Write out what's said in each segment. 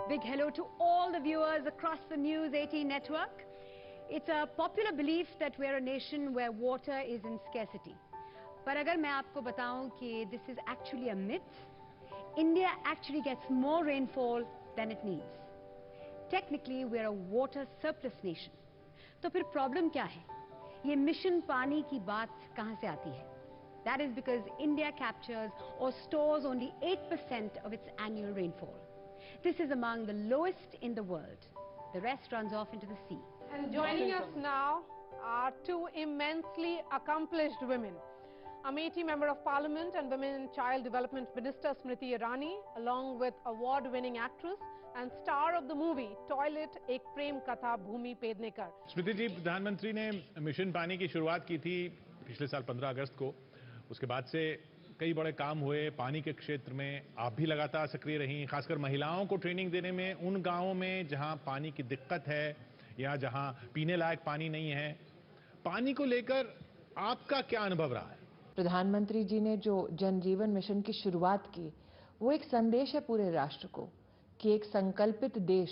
Big hello to all the viewers across the News18 network. It's a popular belief that we're a nation where water is in scarcity. But agar main aapko bataun ki this is actually a myth, India actually gets more rainfall than it needs. Technically, we're a water surplus nation. तो फिर problem क्या है? ये mission पानी की बात कहां से आती है? That is because India captures or stores only 8% of its annual rainfall. This is among the lowest in the world. The rest runs off into the sea. And joining us now are two immensely accomplished women. Amethi Member of Parliament and Women and Child Development Minister Smriti Irani, along with award-winning actress and star of the movie Toilet Ek Prem Katha Bhumi Pednekar. स्मृति जी, प्रधानमंत्री ने mission पानी की शुरुआत की थी पिछले साल 15 अगस्त को. उसके बाद से कई बड़े काम हुए पानी के क्षेत्र में. आप भी लगातार सक्रिय रही, खासकर महिलाओं को ट्रेनिंग देने में उन गांवों में जहां पानी की दिक्कत है या जहां पीने लायक पानी नहीं है. पानी को लेकर आपका क्या अनुभव रहा है? प्रधानमंत्री जी ने जो जन जीवन मिशन की शुरुआत की, वो एक संदेश है पूरे राष्ट्र को कि एक संकल्पित देश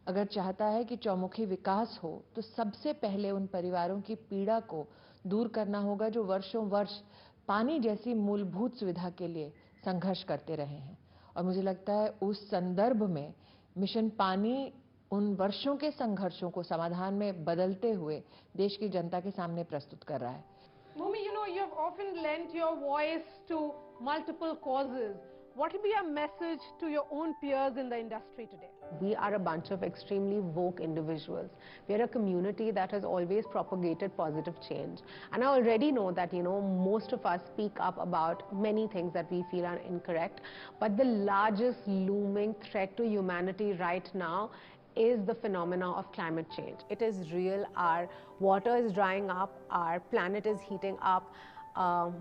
अगर चाहता है कि चौमुखी विकास हो तो सबसे पहले उन परिवारों की पीड़ा को दूर करना होगा जो वर्षों वर्ष पानी जैसी मूलभूत सुविधा के लिए संघर्ष करते रहे हैं. और मुझे लगता है उस संदर्भ में मिशन पानी उन वर्षों के संघर्षों को समाधान में बदलते हुए देश की जनता के सामने प्रस्तुत कर रहा है. Bhumi, you have often lent your voice to multiple causes. What will be your message to your own peers in the industry today? We are a bunch of extremely woke individuals. We are a community that has always propagated positive change. And I already know that, most of us speak up about many things that we feel are incorrect. But the largest looming threat to humanity right now is the phenomena of climate change. It is real. Our water is drying up. Our planet is heating up.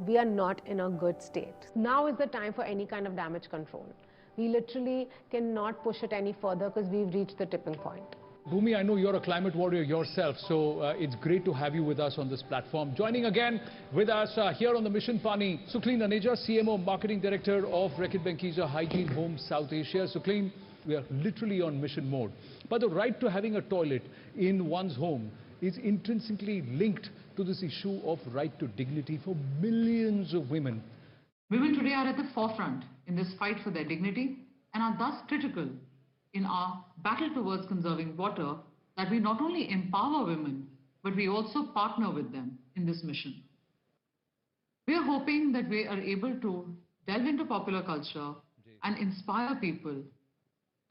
We are not in a good state. Now is the time for any kind of damage control. We literally cannot push it any further because we've reached the tipping point. Bhumi, I know you're a climate warrior yourself, so it's great to have you with us on this platform. Joining again with us here on the Mission Paani, Suklin Aneja, CMO Marketing Director of Reckitt Benckiser Hygiene Home South Asia. Suklin, we are literally on mission mode. But the right to having a toilet in one's home is intrinsically linked to this issue of right to dignity for millions of women. Women today are at the forefront in this fight for their dignity and are thus critical in our battle towards conserving water, that we not only empower women, but we also partner with them in this mission. We are hoping that we are able to delve into popular culture and inspire people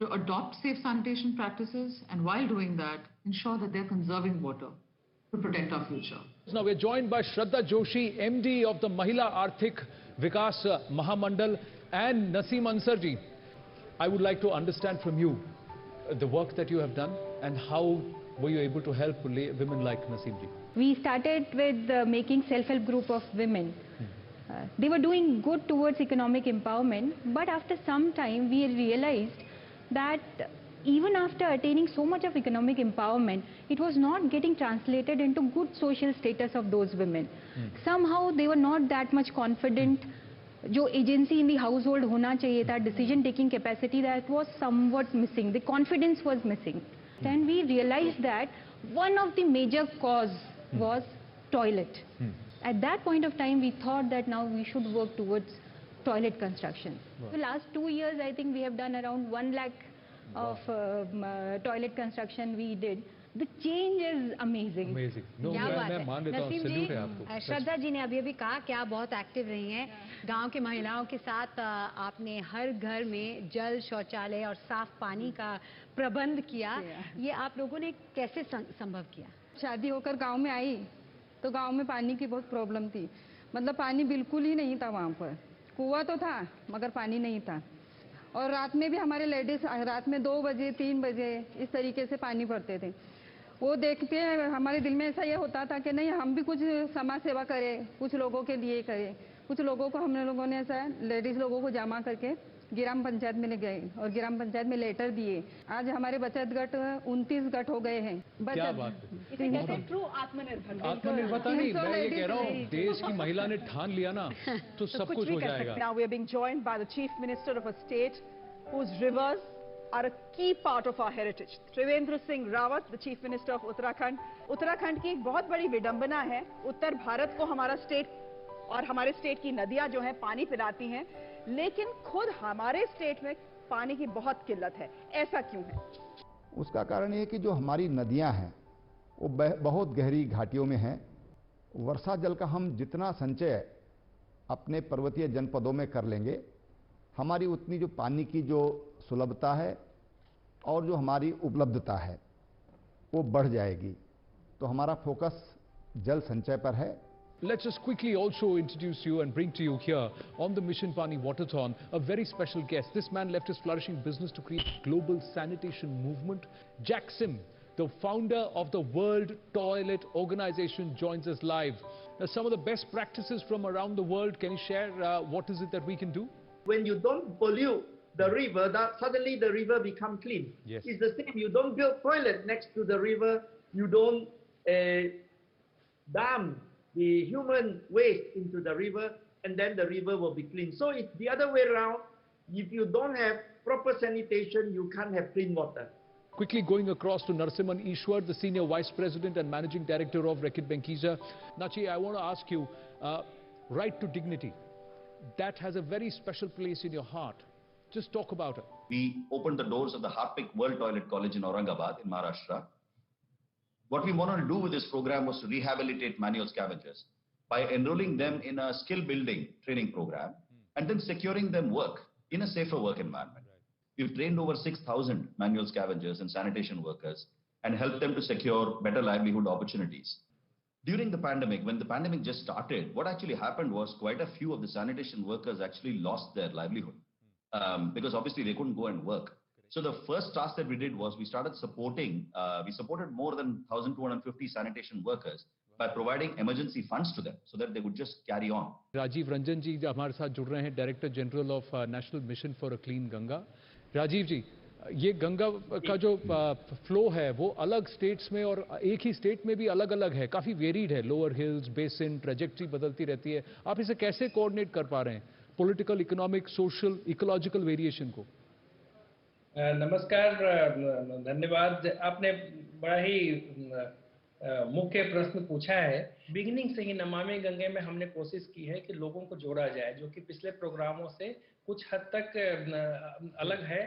to adopt safe sanitation practices, and while doing that, ensure that they're conserving water to protect our future. Now we're joined by Shraddha Joshi, MD of the Mahila Arthik Vikas Mahamandal, and Naseem Ansarji. I would like to understand from you the work that you have done and how were you able to help women like Naseemji? We started with making self-help group of women. They were doing good towards economic empowerment, but after some time we realized that even after attaining so much of economic empowerment, it was not getting translated into good social status of those women. Somehow they were not that much confident. जो agency in the household होना चाहिए था, decision taking capacity, that was somewhat missing. The confidence was missing. Then we realized that one of the major cause was toilet. At that point of time, we thought that now we should work towards toilet construction. Wow. The last 2 years, I think we have done around 1 lakh of toilet construction we did. The change is amazing. Amazing. No, मैं मान लेता हूँ, salute है आपको. श्रद्धा जी ने अभी कहा कि आप बहुत एक्टिव रही हैं. गांव की महिलाओं के साथ आपने हर घर में जल, शौचालय और साफ पानी का प्रबंध किया. ये आप लोगों ने कैसे संभव किया? शादी होकर गांव में आई तो गांव में पानी की बहुत प्रॉब्लम थी. मतलब पानी बिल्कुल ही नहीं था वहाँ पर. कुआं तो था मगर पानी नहीं था. और रात में भी हमारे लेडीज रात में 2 बजे 3 बजे इस तरीके से पानी भरते थे. वो देख के हमारे दिल में ऐसा ये होता था कि नहीं, हम भी कुछ समाज सेवा करें, कुछ लोगों के लिए करें. कुछ लोगों को हम लोगों ने ऐसा लेडीज लोगों को जमा करके ग्राम पंचायत में ले गए और ग्राम पंचायत में लेटर दिए. आज हमारे बचत गट 29 गट हो गए हैं. क्या बात है. ट्रू आत्मनिर्भरता नहीं, मैं ये कह रहा हूँ देश की महिला ने ठान लिया ना तो सब कुछ हो जाएगा. Now we are being joined by the Chief Minister of a state whose rivers, are a key part of our heritage. Trivendra Singh Rawat, the Chief Minister of Uttarakhand. Uttarakhand की एक बहुत बड़ी विडंबना है, उत्तर भारत को हमारा स्टेट और हमारे स्टेट की नदियां जो हैं पानी पिलाती हैं, लेकिन खुद हमारे स्टेट में पानी की बहुत किल्लत है। ऐसा क्यों है? उसका कारण ये है कि जो हमारी नदियां हैं वो बहुत गहरी घाटियों में हैं। वर्षा जल का हम जितना संचय अपने पर्वतीय जनपदों में कर लेंगे, हमारी उतनी जो पानी की जो सुलभता है और जो हमारी उपलब्धता है वो बढ़ जाएगी। तो हमारा फोकस जल संचय पर है। Let's just quickly also introduce you and bring to you here on the Mission Paani Waterthon a very special guest. This man left his flourishing business to create a global sanitation movement. Jack Sim, the founder of the World Toilet Organization, joins us live. Now, some of the best practices from around the world, can you share what is it that we can do? When you don't pollute the river, that suddenly the river become clean. Yes. It's the same. You don't build toilet next to the river. You don't dam the human waste into the river, and then the river will be clean. So it's the other way around. If you don't have proper sanitation, you can't have clean water. Quickly going across to Narsimhan Ishwar, the Senior Vice President and Managing Director of Reckitt Benckiser. Nachi, I want to ask you, right to dignity, that has a very special place in your heart. Just talk about it. We opened the doors of the Harpic World Toilet College in Aurangabad in Maharashtra. What we wanted to do with this program was to rehabilitate manual scavengers by enrolling them in a skill building training program and then securing them work in a safer work environment. We've trained over 6,000 manual scavengers and sanitation workers and helped them to secure better livelihood opportunities. During the pandemic, when the pandemic just started, what actually happened was quite a few of the sanitation workers actually lost their livelihood because obviously they couldn't go and work. So the first task that we did was we started supporting, we supported more than 1,250 sanitation workers by providing emergency funds to them so that they would just carry on. Rajiv Ranjan ji हमारे साथ जुड़ रहे हैं, Director General of National Mission for a Clean Ganga. Rajiv जी, ये गंगा का जो flow है वो अलग स्टेट्स में और एक ही स्टेट में भी अलग अलग है, काफी वेरीड है, लोअर हिल्स, बेसिन, ट्रेजेक्टरी बदलती रहती है. आप इसे कैसे कोऑर्डिनेट कर पा रहे हैं, political, economic, social, ecological variation को? नमस्कार, धन्यवाद. आपने बड़ा ही मुख्य प्रश्न पूछा है. बिगिनिंग से ही नमामि गंगे में हमने कोशिश की है कि लोगों को जोड़ा जाए, जो कि पिछले प्रोग्रामों से कुछ हद तक अलग है.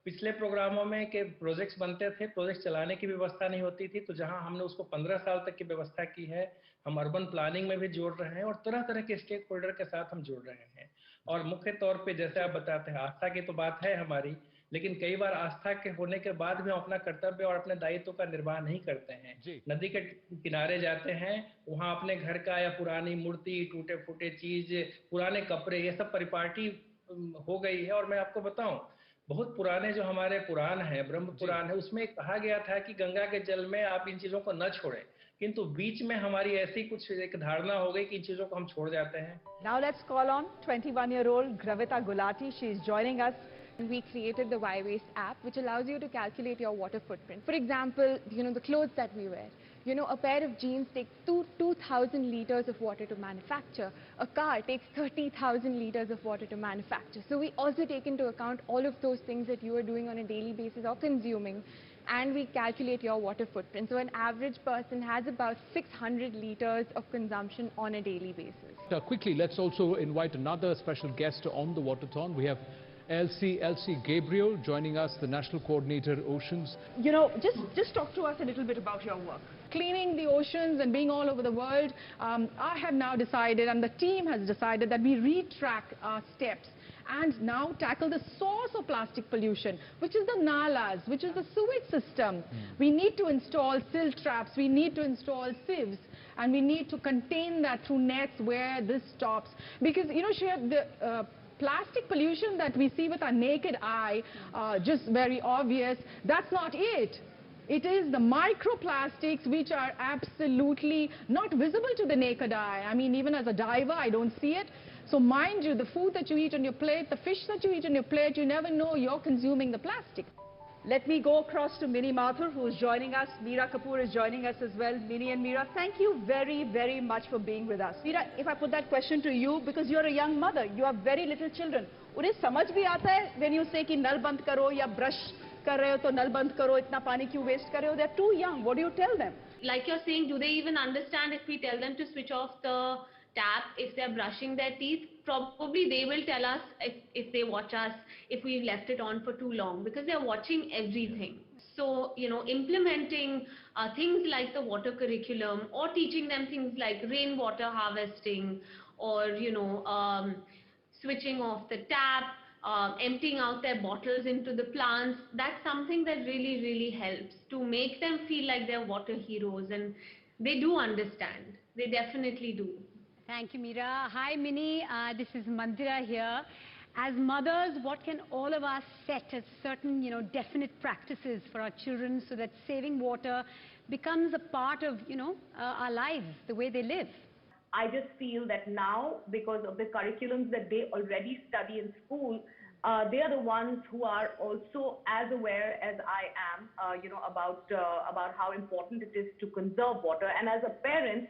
पिछले प्रोग्रामों में के प्रोजेक्ट्स बनते थे, प्रोजेक्ट चलाने की व्यवस्था नहीं होती थी, तो जहां हमने उसको 15 साल तक की व्यवस्था की है, हम अर्बन प्लानिंग में भी जोड़ रहे हैं और तरह तरह के स्टेक होल्डर के साथ हम जोड़ रहे हैं. और मुख्य तौर पे जैसे आप बताते हैं, आस्था की तो बात है हमारी, लेकिन कई बार आस्था के होने के बाद भी हम अपना कर्तव्य और अपने दायित्व का निर्वाह नहीं करते हैं. नदी के किनारे जाते हैं, वहां अपने घर का या पुरानी मूर्ति, टूटे फूटे चीज, पुराने कपड़े, ये सब परिपाटी हो गई है. और मैं आपको बताऊं, बहुत पुराने जो हमारे पुराण है, ब्रह्म पुराण है, उसमें कहा गया था कि गंगा के जल में आप इन चीजों को न छोड़ें, किंतु बीच में हमारी ऐसी कुछ एक धारणा हो गई कि इन चीजों को हम छोड़ जाते हैं. Now let's call on 21-year-old Gravita Gulati. She is joining us. We created the Y-Waste app, which allows you to calculate your water footprint. For example, the clothes that we wear. A pair of jeans takes 2,000 liters of water to manufacture. A car takes 30,000 liters of water to manufacture. So we also take into account all of those things that you are doing on a daily basis or consuming, and we calculate your water footprint. So an average person has about 600 liters of consumption on a daily basis. Quickly, let's also invite another special guest on the Waterthon. We have Elsie Gabriel joining us, the National Coordinator, Oceans. Just talk to us a little bit about your work. Cleaning the oceans and being all over the world, I have now decided, and the team has decided, that we retrack our steps and now tackle the source of plastic pollution, which is the nalas, which is the sewage system. We need to install silt traps, we need to install sieves, and we need to contain that through nets where this stops. Because, Shreya, the plastic pollution that we see with our naked eye, just very obvious, that's not it. It is the microplastics which are absolutely not visible to the naked eye. I mean, even as a diver, I don't see it. So mind you, the food that you eat on your plate, the fish that you eat on your plate, you never know you're consuming the plastic. Let me go across to Mini Mathur, who is joining us. Meera Kapoor is joining us as well. Mini and Meera, thank you very, very much for being with us. Meera, if I put that question to you, because you're a young mother, you have very little children. उन्हें समझ भी आता है when you say कि नल बंद करो या brush कर रहे हो तो नल बंद करो, इतना पानी क्यों waste कर रहे हो? They're too young. What do you tell them? Like you're saying, do they even understand if we tell them to switch off the tap if they're brushing their teeth? Probably they will tell us if they watch us, if we've left it on for too long, because they're watching everything. So, you know, implementing things like the water curriculum, or teaching them things like rainwater harvesting, or, you know, switching off the tap, emptying out their bottles into the plants, that's something that really, really helps to make them feel like they're water heroes. And they do understand. They definitely do. Thank you, Meera. Hi, Mini. This is Mandira here. As mothers, what can all of us set as certain, you know, definite practices for our children so that saving water becomes a part of, you know, our lives, the way they live? I just feel that now, because of the curriculums that they already study in school, they are the ones who are also as aware as I am, you know, about how important it is to conserve water. And as a parent,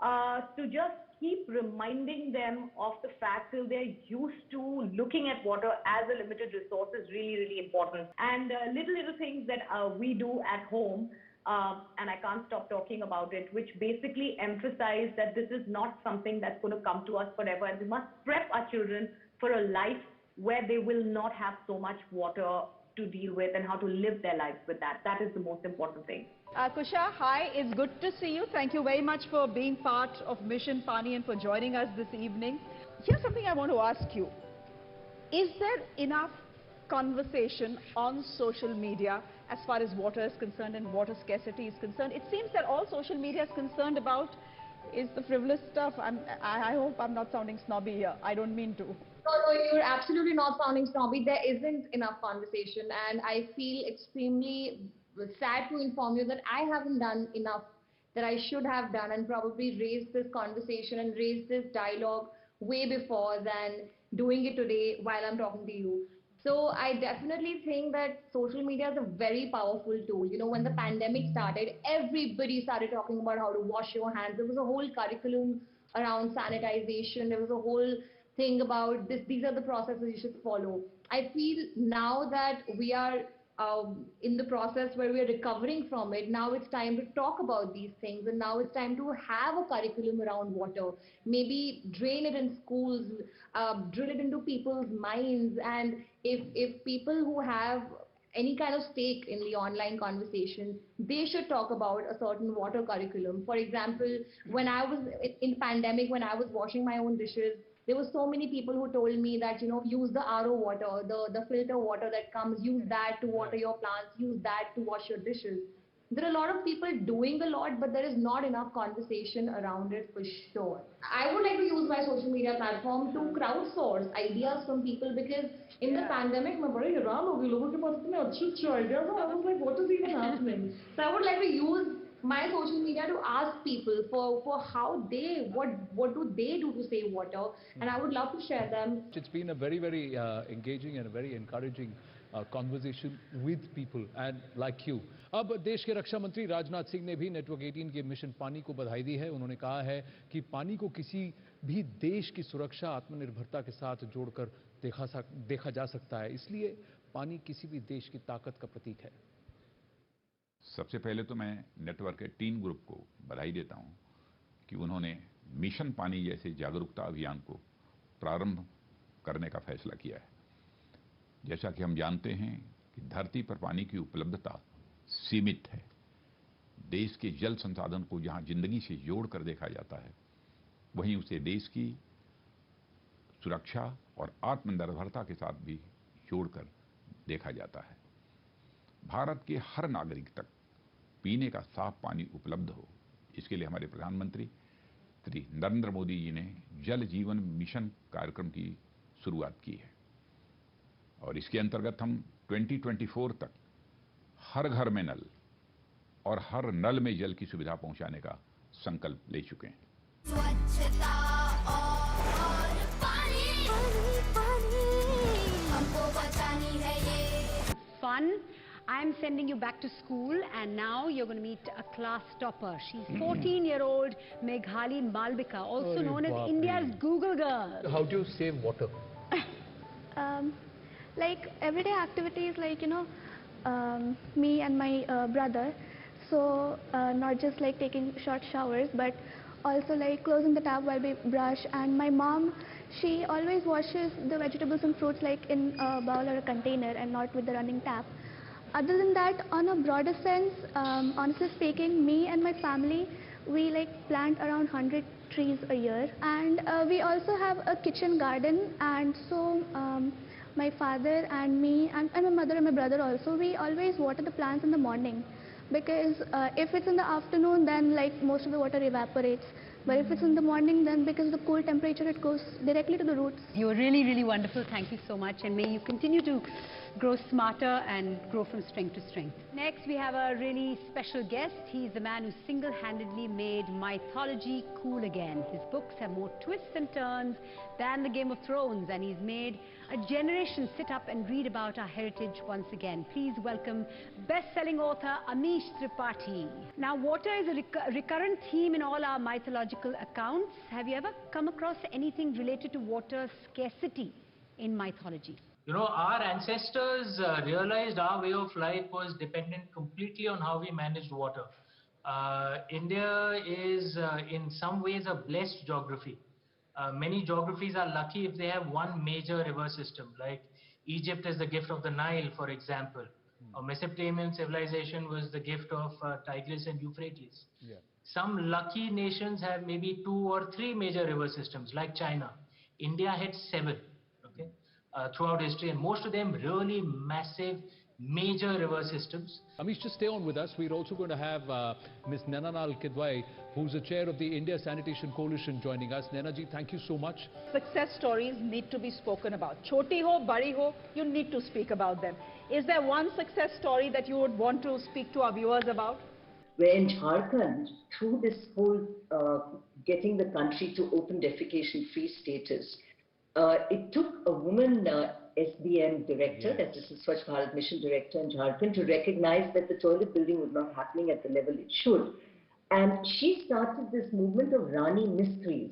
to just keep reminding them of the fact till they're used to looking at water as a limited resource is really, really important. And little things that we do at home, and I can't stop talking about it, which basically emphasize that this is not something that's going to come to us forever, and we must prep our children for a life where they will not have so much water to deal with, and how to live their lives with that. That is the most important thing. Kusha, hi, it's good to see you. Thank you very much for being part of Mission Paani and for joining us this evening. Here's something I want to ask you. Is there enough conversation on social media as far as water is concerned and water scarcity is concerned? It seems that all social media is concerned about is the frivolous stuff. I hope I'm not sounding snobby here. I don't mean to. No, you're absolutely not sounding snobby. There isn't enough conversation, and I feel extremely sad to inform you that I haven't done enough that I should have done, and probably raised this conversation and raised this dialogue way before than doing it today while I'm talking to you. So I definitely think that social media is a very powerful tool. You know, when the pandemic started, everybody started talking about how to wash your hands. There was a whole curriculum around sanitization. There was a whole thing about this. These are the processes you should follow. I feel now that we are in the process where we are recovering from it, now it's time to talk about these things, and now it's time to have a curriculum around water. Maybe drain it in schools, drill it into people's minds, and if people who have any kind of stake in the online conversation, they should talk about a certain water curriculum. For example, when I was in pandemic, when I was washing my own dishes, there were so many people who told me that, you know, use the RO water, the filter water that comes, use that to water your plants, use that to wash your dishes. There are a lot of people doing a lot, but there is not enough conversation around it for sure. I would like to use my social media platform to crowdsource ideas from people, because in the pandemic, I was like, what is even happening? So I would like to use my social media to ask people for how what do they do to save water, and I would love to share them. It's been a very, very engaging and a very encouraging conversation with people and like you. अब देश के रक्षा मंत्री राजनाथ सिंह ने भी network 18 के mission पानी को बधाई दी है। उन्होंने कहा है कि पानी को किसी भी देश की सुरक्षा आत्मनिर्भरता के साथ जोड़कर देखा जा सकता है, इसलिए पानी किसी भी देश की ताकत का प्रतीक है। सबसे पहले तो मैं नेटवर्क 18 ग्रुप को बधाई देता हूं कि उन्होंने मिशन पानी जैसे जागरूकता अभियान को प्रारंभ करने का फैसला किया है। जैसा कि हम जानते हैं कि धरती पर पानी की उपलब्धता सीमित है। देश के जल संसाधन को जहां जिंदगी से जोड़कर देखा जाता है, वहीं उसे देश की सुरक्षा और आत्मनिर्भरता के साथ भी जोड़कर देखा जाता है। भारत के हर नागरिक तक पीने का साफ पानी उपलब्ध हो, इसके लिए हमारे प्रधानमंत्री श्री नरेंद्र मोदी जी ने जल जीवन मिशन कार्यक्रम की शुरुआत की है, और इसके अंतर्गत हम 2024 तक हर घर में नल और हर नल में जल की सुविधा पहुंचाने का संकल्प ले चुके हैं। स्वच्छता और पानी हमको बचानी है ये। Fun. I'm sending you back to school, and now you're going to meet a class topper. She's 14-year-old Meghali Malvika, also known as India's Google girl. How do you save water? Like everyday activities, like me and my brother. So not just like taking short showers, but also like closing the tap while we brush. And my mom, she always washes the vegetables and fruits like in a bowl or a container and not with the running tap. Other than that, on a broader sense, honestly speaking, me and my family, we like plant around 100 trees a year. And we also have a kitchen garden, and so my father and me and my mother and my brother also, we always water the plants in the morning, because if it's in the afternoon, then like most of the water evaporates. But if it's in the morning, then because of the cool temperature, it goes directly to the roots. You're really, really wonderful. Thank you so much. And may you continue to grow smarter and grow from strength to strength. Next, we have a really special guest. He's the man who single-handedly made mythology cool again. His books have more twists and turns than the Game of Thrones, and he's made a generation sit up and read about our heritage once again. Please welcome best-selling author Amish Tripathi. Now, water is a recurrent theme in all our mythological accounts. Have you ever come across anything related to water scarcity in mythology? You know, our ancestors realized our way of life was dependent completely on how we managed water. India is in some ways a blessed geography. Many geographies are lucky if they have one major river system, like Egypt is the gift of the Nile, for example. Or Mesopotamian civilization was the gift of Tigris and Euphrates. Yeah. Some lucky nations have maybe 2 or 3 major river systems, like China. India had 7, okay, throughout history, and most of them really massive, major river systems. Amish, just stay on with us. We're also going to have Ms. Nenanal Kidwai, who's the chair of the India Sanitation Coalition, joining us. Nena ji, thank you so much. Success stories need to be spoken about. Choti ho, badi ho, you need to speak about them. Is there one success story that you would want to speak to our viewers about? Where in Jharkhand, through this whole getting the country to open defecation-free status, it took a woman SBM director, that is the Swachh Bharat Mission director in Jharkhand, to recognize that the toilet building was not happening at the level it should. And she started this movement of Rani Mistris.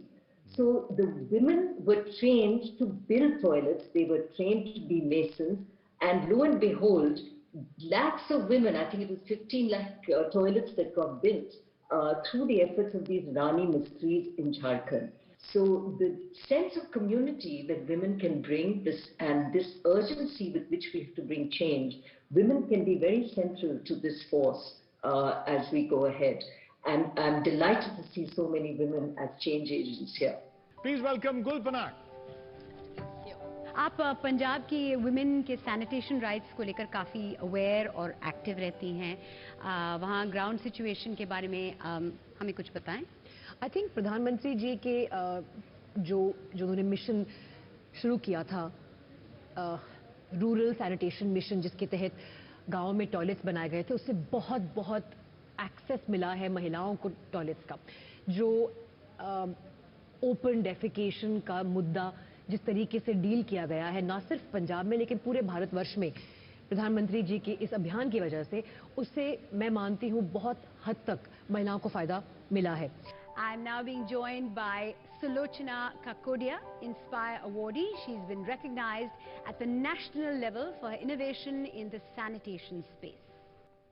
So the women were trained to build toilets, they were trained to be masons, and lo and behold, lakhs of women, I think it was 15 lakh toilets that got built through the efforts of these Rani Mistris in Jharkhand. So the sense of community that women can bring, and this urgency with which we have to bring change, women can be very central to this force as we go ahead. And I'm delighted to see so many women as change agents here. Please welcome Gul Panak. आप पंजाब की women के sanitation rights को लेकर काफ़ी aware और active रहती हैं. वहाँ ग्राउंड सिचुएशन के बारे में हमें कुछ बताएं. आई थिंक प्रधानमंत्री जी के जो उन्होंने मिशन शुरू किया था, रूरल सैनिटेशन मिशन, जिसके तहत गांव में टॉयलेट्स बनाए गए थे, उससे बहुत एक्सेस मिला है महिलाओं को टॉयलेट्स का. जो ओपन डेफिकेशन का मुद्दा जिस तरीके से डील किया गया है, ना सिर्फ पंजाब में लेकिन पूरे भारतवर्ष में प्रधानमंत्री जी के इस अभियान की वजह से, उससे मैं मानती हूँ बहुत हद तक महिलाओं को फायदा मिला है. I'm now being joined by Sulochana Kakodia, Inspire Awardee. She's been recognized at the national level for her innovation in the sanitation space.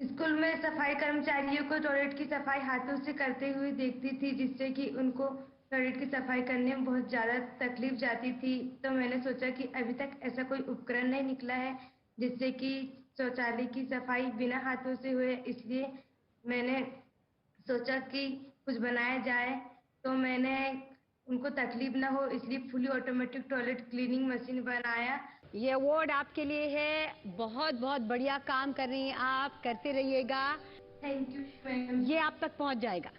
School में सफाई कर्मचारियों को टॉयलेट की सफाई हाथों से करते हुए देखती थी, जिससे कि उनको टॉयलेट की सफाई करने में बहुत ज़्यादा तकलीफ जाती थी. तो मैंने सोचा कि अभी तक ऐसा कोई उपकरण नहीं निकला है जिससे कि शौचालय की सफाई बिना हाथों से हुए, इसलिए मैंने सोचा कि कुछ बनाया जाए. तो मैंने उनको तकलीफ ना हो इसलिए fully automatic toilet cleaning machine बनाया. ये अवार्ड आपके लिए है. बहुत बढ़िया काम कर रही हैं आप, करते रहिएगा. Thank you ma'am. ये आप तक पहुंच जाएगा.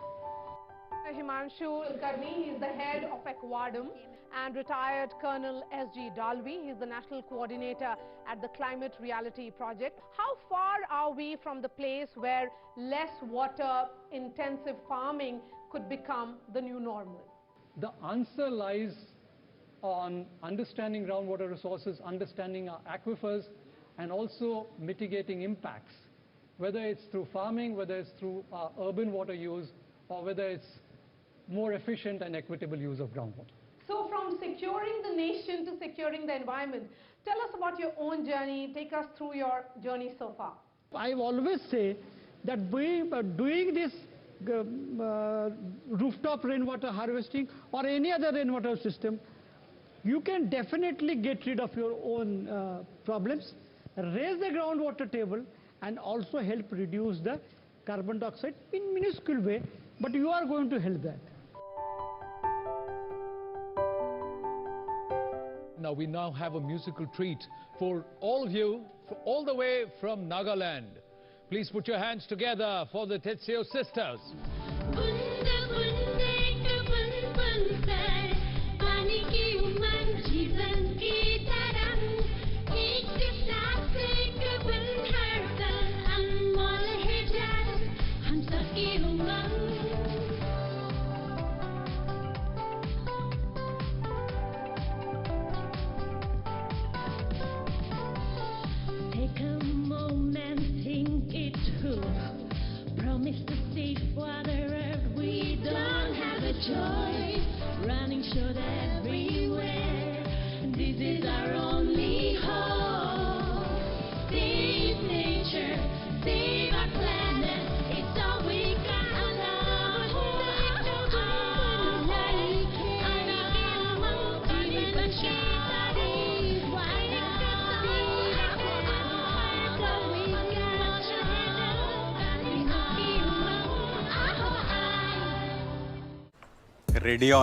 Himanshu Karni, he is the head of Aquadum, and retired Colonel S.G. Dalvi, he is the national coordinator at the Climate Reality Project. How far are we from the place where less water intensive farming could become the new normal? The answer lies on understanding groundwater resources, understanding our aquifers, and also mitigating impacts, whether it's through farming, whether it's through urban water use, or whether it's more efficient and equitable use of groundwater. So from securing the nation to securing the environment, tell us about your own journey. Take us through your journey so far. I always say that doing this rooftop rainwater harvesting or any other rainwater system, you can definitely get rid of your own problems, raise the groundwater table, and also help reduce the carbon dioxide in minuscule way, but you are going to help that. Now we have a musical treat for all of you, all the way from Nagaland. Please put your hands together for the Tetseo sisters. Promise to save water, we don't have a choice. Running short everywhere, this is our only hope. Save nature, save our planet, it's all we got. Radio